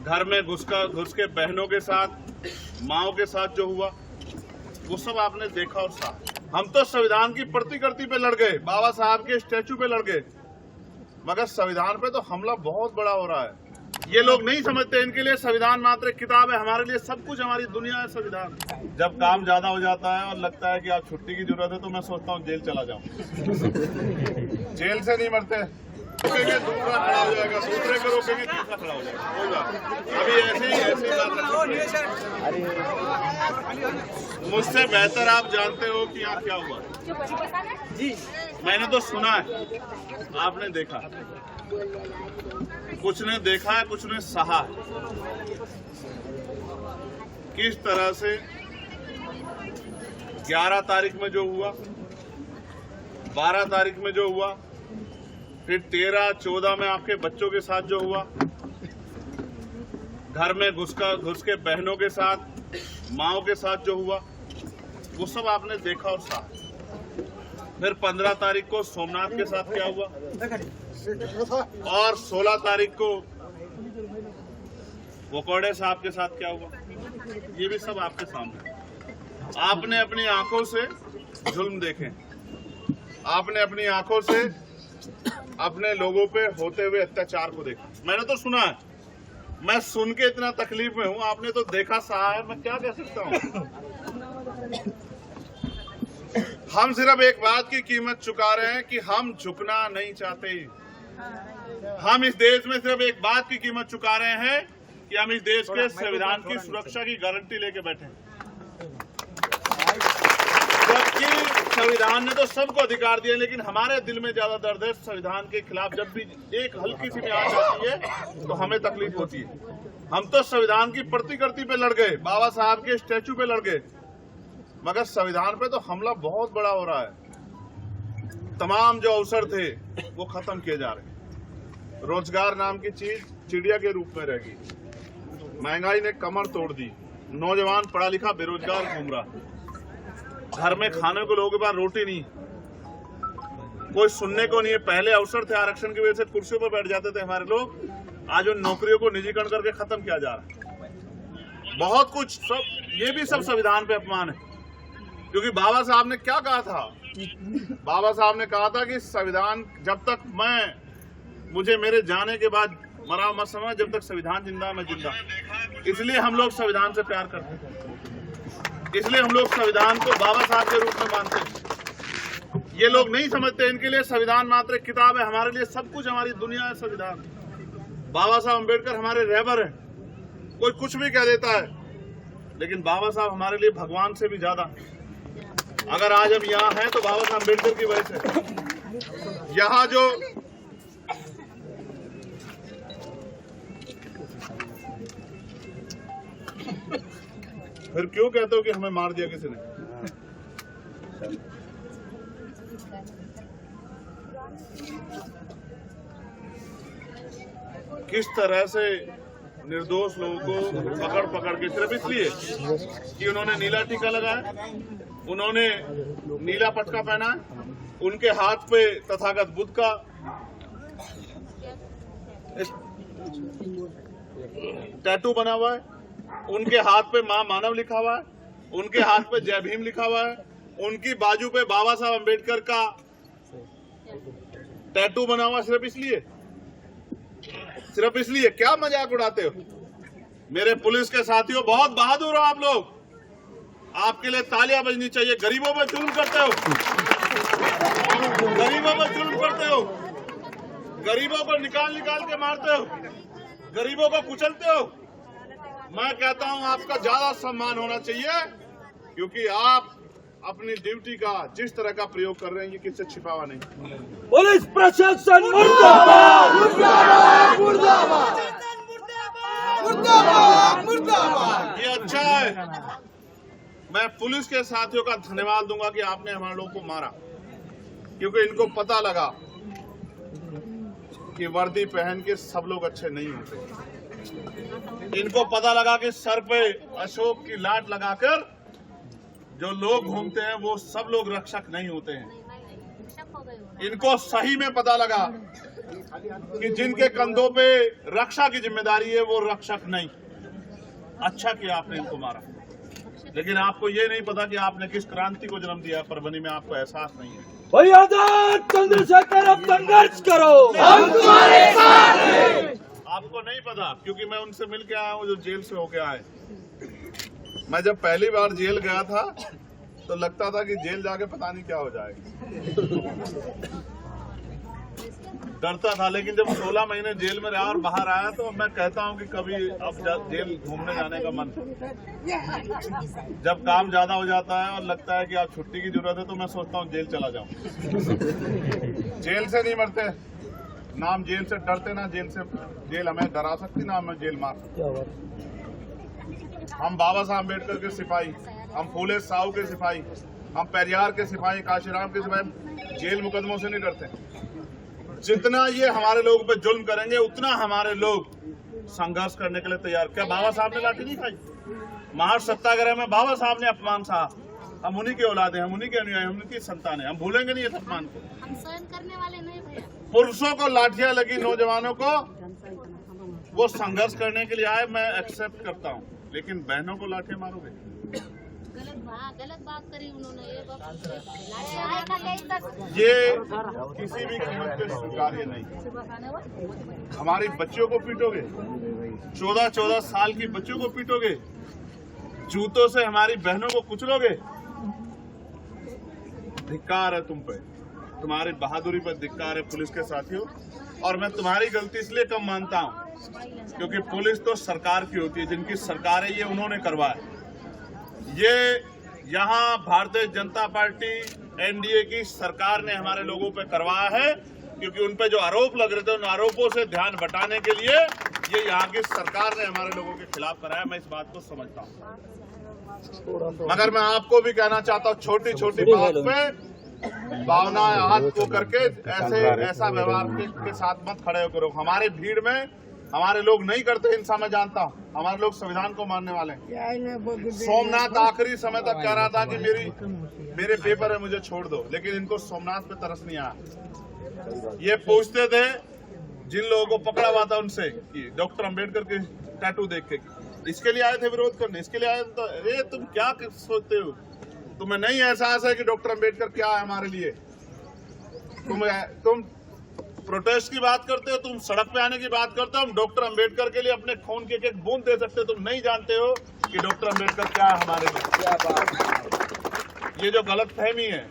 घर में घुस के बहनों के साथ, माओ के साथ जो हुआ वो सब आपने देखा और सहा। हम तो संविधान की प्रतिकृति पे लड़ गए, बाबा साहब के स्टैचू पे लड़ गए, मगर संविधान पे तो हमला बहुत बड़ा हो रहा है। ये लोग नहीं समझते, इनके लिए संविधान मात्र एक किताब है, हमारे लिए सब कुछ, हमारी दुनिया है संविधान। जब काम ज्यादा हो जाता है और लगता है कि आप छुट्टी की जरूरत है तो मैं सोचता हूँ जेल चला जाऊं। जेल से नहीं मरते, रोकेंगे दूसरा खड़ा हो जाएगा, दूसरे को रोकेंगे तीसरा खड़ा हो जाएगा, कोई बात। अभी ऐसे ही मुझसे बेहतर आप जानते हो कि यहाँ क्या हुआ जी। मैंने तो सुना है, आपने देखा, कुछ ने देखा है, कुछ ने सहा है। किस तरह से 11 तारीख में जो हुआ, 12 तारीख में जो हुआ, फिर 13, 14 में आपके बच्चों के साथ जो हुआ, घर में घुस के बहनों के साथ, माओ के साथ जो हुआ वो सब आपने देखा और सहा। फिर 15 तारीख को सोमनाथ के साथ क्या हुआ और 16 तारीख को वकोड़े साहब के साथ क्या हुआ, ये भी सब आपके सामने। आपने अपनी आंखों से जुल्म देखे, आपने अपनी आंखों से अपने लोगों पे होते हुए अत्याचार को देखा। मैंने तो सुना है, मैं सुन के इतना तकलीफ में हूं, आपने तो देखा सहा है, मैं क्या कह सकता हूं। हम सिर्फ एक बात की कीमत चुका रहे हैं कि हम झुकना नहीं चाहते। हम इस देश में सिर्फ एक बात की कीमत चुका रहे हैं कि हम इस देश के संविधान की सुरक्षा की गारंटी लेके बैठे। जबकि संविधान ने तो सबको अधिकार दिए, लेकिन हमारे दिल में ज्यादा दर्द है संविधान के खिलाफ। जब भी एक हल्की सी भी आंच आती है तो हमें तकलीफ होती है। हम तो संविधान की प्रतिकृति पे लड़ गए, बाबा साहब के स्टैचू पे लड़ गए, मगर संविधान पे तो हमला बहुत बड़ा हो रहा है। तमाम जो अवसर थे वो खत्म किए जा रहे। रोजगार नाम की चीज चिड़िया के रूप में रह गई। महंगाई ने कमर तोड़ दी, नौजवान पढ़ा लिखा बेरोजगार घूम रहा, घर में खाने को लोगों के पास रोटी नहीं, कोई सुनने को नहीं है। पहले अवसर थे, आरक्षण की वजह से कुर्सियों पर बैठ जाते थे हमारे लोग, आज उन नौकरियों को निजीकरण करके खत्म किया जा रहा है। बहुत कुछ, सब ये भी सब संविधान पे अपमान है। क्योंकि बाबा साहब ने क्या कहा था, बाबा साहब ने कहा था कि संविधान जब तक मुझे मेरे जाने के बाद मरा मत समझ, जब तक संविधान जिंदा मैं जिंदा। इसलिए हम लोग संविधान से प्यार करते हैं, इसलिए हम लोग संविधान को बाबा साहब के रूप में मानते हैं। ये लोग नहीं समझते, इनके लिए संविधान मात्र एक किताब है, हमारे लिए सब कुछ, हमारी दुनिया है संविधान। बाबा साहब अम्बेडकर हमारे रहबर हैं। कोई कुछ भी कह देता है, लेकिन बाबा साहब हमारे लिए भगवान से भी ज्यादा। अगर आज हम यहाँ हैं तो बाबा साहब अम्बेडकर की वजह से। यहाँ जो फिर क्यों कहते हो कि हमें मार दिया किसी ने? किस तरह से निर्दोष लोगों को पकड़ के, सिर्फ इसलिए कि उन्होंने नीला टीका लगाया, उन्होंने नीला पटका पहना है, उनके हाथ पे तथागत बुद्ध का टैटू बना हुआ है, उनके हाथ पे मां मानव लिखा हुआ है, उनके हाथ पे जय भीम लिखा हुआ है, उनकी बाजू पे बाबा साहब अम्बेडकर का टैटू बना हुआ, सिर्फ इसलिए क्या मजाक उड़ाते हो? मेरे पुलिस के साथियों, बहुत बहादुर हो आप लोग, आपके लिए तालियां बजनी चाहिए। गरीबों पर जुल्म करते हो, गरीबों पर जुल्म करते हो, गरीबों को निकाल के मारते हो, गरीबों को कुचलते हो। मैं कहता हूं आपका ज्यादा सम्मान होना चाहिए, क्योंकि आप अपनी ड्यूटी का जिस तरह का प्रयोग कर रहे हैं ये किससे छिपा हुआ नहीं। पुलिस प्रशासन मुर्दाबाद, मुर्दाबाद, मुर्दाबाद, मुर्दाबाद, मुर्दाबाद। ये अच्छा है, मैं पुलिस के साथियों का धन्यवाद दूंगा कि आपने हमारे लोगों को मारा, क्योंकि इनको पता लगा कि वर्दी पहन के सब लोग अच्छे नहीं होते। इनको पता लगा कि सर पे अशोक की लाट लगाकर जो लोग घूमते हैं वो सब लोग रक्षक नहीं होते हैं। इनको सही में पता लगा कि जिनके कंधों पे रक्षा की जिम्मेदारी है वो रक्षक नहीं। अच्छा किया आपने इनको मारा, लेकिन आपको ये नहीं पता कि आपने किस क्रांति को जन्म दिया परभनी में, आपको एहसास नहीं है। भाई आजाद चंद्रशेखर अब संघर्ष करो, हम तुम्हारे साथ हैं। आपको नहीं पता, क्योंकि मैं उनसे मिल के आया हूँ जो जेल से होके आए। मैं जब पहली बार जेल गया था तो लगता था कि जेल जाके पता नहीं क्या हो जाएगा, डरता था। लेकिन जब 16 महीने जेल में रहा और बाहर आया तो मैं कहता हूँ कि कभी अब जेल घूमने जाने का मन, जब काम ज्यादा हो जाता है और लगता है कि आप छुट्टी की जरूरत है तो मैं सोचता हूँ जेल चला जाऊं। जेल से नहीं मरते, नाम जेल से डरते ना, जेल हमें डरा सकती ना हमें जेल मार सकती। हम बाबा साहब अम्बेडकर के सिपाही, हम फूले साहू के सिपाही, हम पेरियार के सिपाही, काशीराम के सिपाही जेल मुकदमों से नहीं डरते। जितना ये हमारे लोगों पे जुल्म करेंगे उतना हमारे लोग संघर्ष करने के लिए तैयार। क्या बाबा साहब ने लाठी नहीं खाई? महाराष्ट्र सत्याग्रह में बाबा साहब ने अपमान सहा। हम उन्हीं के औलादे, हम उन्हीं के अनुयायी, हम उनकी संतान है। हम भूलेंगे नहीं इस अपमान को। हम सहन करने वाले नहीं भैया। पुरुषों को लाठियां लगी, नौजवानों को, वो संघर्ष करने के लिए आए, मैं एक्सेप्ट करता हूँ। लेकिन बहनों को लाठियां मारोगे? गलत बात करी उन्होंने। ये किसी भी कीमत पे स्वीकार्य नहीं। हमारी बच्चियों को पीटोगे, 14-14 साल की बच्चियों को पीटोगे, जूतों से हमारी बहनों को कुचलोगे। धिक्कार है तुम पे, तुम्हारी बहादुरी पर धिक्कार है पुलिस के साथियों। और मैं तुम्हारी गलती इसलिए कम मानता हूँ क्योंकि पुलिस तो सरकार की होती है, जिनकी सरकार है ये उन्होंने करवाया। ये यहाँ भारतीय जनता पार्टी एनडीए की सरकार ने हमारे लोगों पे करवाया है, क्योंकि उन पे जो आरोप लग रहे थे उन आरोपों से ध्यान बटाने के लिए ये यहाँ की सरकार ने हमारे लोगों के खिलाफ कराया। मैं इस बात को समझता हूँ, मगर मैं आपको भी कहना चाहता हूँ, छोटी छोटी बात पे भावना हाथ को करके ऐसा व्यवहार के साथ मत खड़े करो। हमारे भीड़ में हमारे लोग नहीं करते हिंसा, मैं जानता हूँ। हमारे लोग संविधान को मानने वाले हैं। सोमनाथ आखिरी समय तक कह रहा था कि मेरे पेपर है, मुझे छोड़ दो, लेकिन इनको सोमनाथ पे तरस नहीं आया। ये पूछते थे जिन लोगों को पकड़ा हुआ था उनसे कि डॉक्टर अंबेडकर के टैटू देख के, इसके लिए आए थे विरोध करने, इसके लिए आए थे। अरे तुम क्या सोचते हो? तुम्हें नहीं एहसास है कि डॉक्टर अंबेडकर क्या है हमारे लिए? तुम प्रोटेस्ट की बात करते हो, तुम सड़क पे आने की बात करते हो। हम डॉक्टर अंबेडकर के लिए अपने खून के एक बूंद दे सकते हो। तुम नहीं जानते हो कि डॉक्टर अंबेडकर क्या है हमारे लिए। ये जो गलतफहमी है,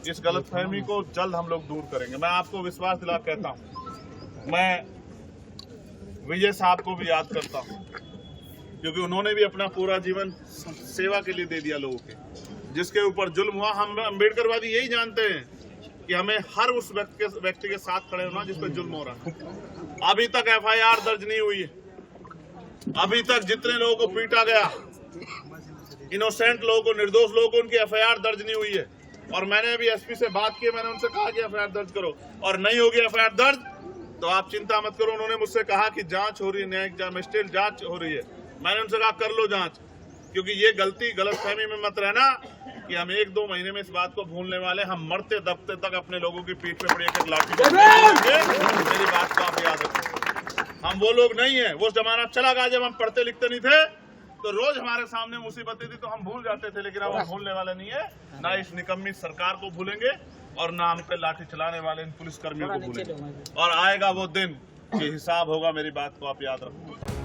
इस गलतफहमी को जल्द हम लोग दूर करेंगे। मैं आपको विश्वास दिला कहता हूँ, मैं विजय साहब को भी याद करता हूँ, क्योंकि उन्होंने भी अपना पूरा जीवन सेवा के लिए दे दिया लोगों के। जिसके ऊपर जुल्म हुआ, हम अंबेडकरवादी यही जानते हैं कि हमें हर उस व्यक्ति के साथ खड़े होना जिस पर जुल्म हो रहा है। अभी तक एफआईआर दर्ज नहीं हुई है। अभी तक जितने लोगों को पीटा गया, इनोसेंट लोगों को, निर्दोष लोगों को, उनकी एफआईआर दर्ज नहीं हुई है। और मैंने अभी एसपी से बात की, मैंने उनसे कहा कि एफआईआर दर्ज करो, और नहीं होगी एफआईआर दर्ज तो आप चिंता मत करो। उन्होंने मुझसे कहा कि जांच हो रही है, न्यायिक मजिस्ट्रेट जांच हो रही है। मैंने उनसे कहा कर लो जांच, क्योंकि ये गलतफहमी में मत रहना कि हम 1-2 महीने में इस बात को भूलने वाले। हम मरते दबते तक अपने लोगों की पीठ पे पड़ी एक लाठी। मेरी बात को आप याद रखें, हम वो लोग नहीं है। वो जमाना चला गया जब हम पढ़ते लिखते नहीं थे, तो रोज हमारे सामने मुसीबतें थी तो हम भूल जाते थे। लेकिन अब हम भूलने वाले नहीं है, ना इस निकम्मी सरकार को भूलेंगे और ना हम पे लाठी चलाने वाले इन पुलिस कर्मियों को भूलेंगे। और आएगा वो दिन कि हिसाब होगा। मेरी बात को आप याद रखो।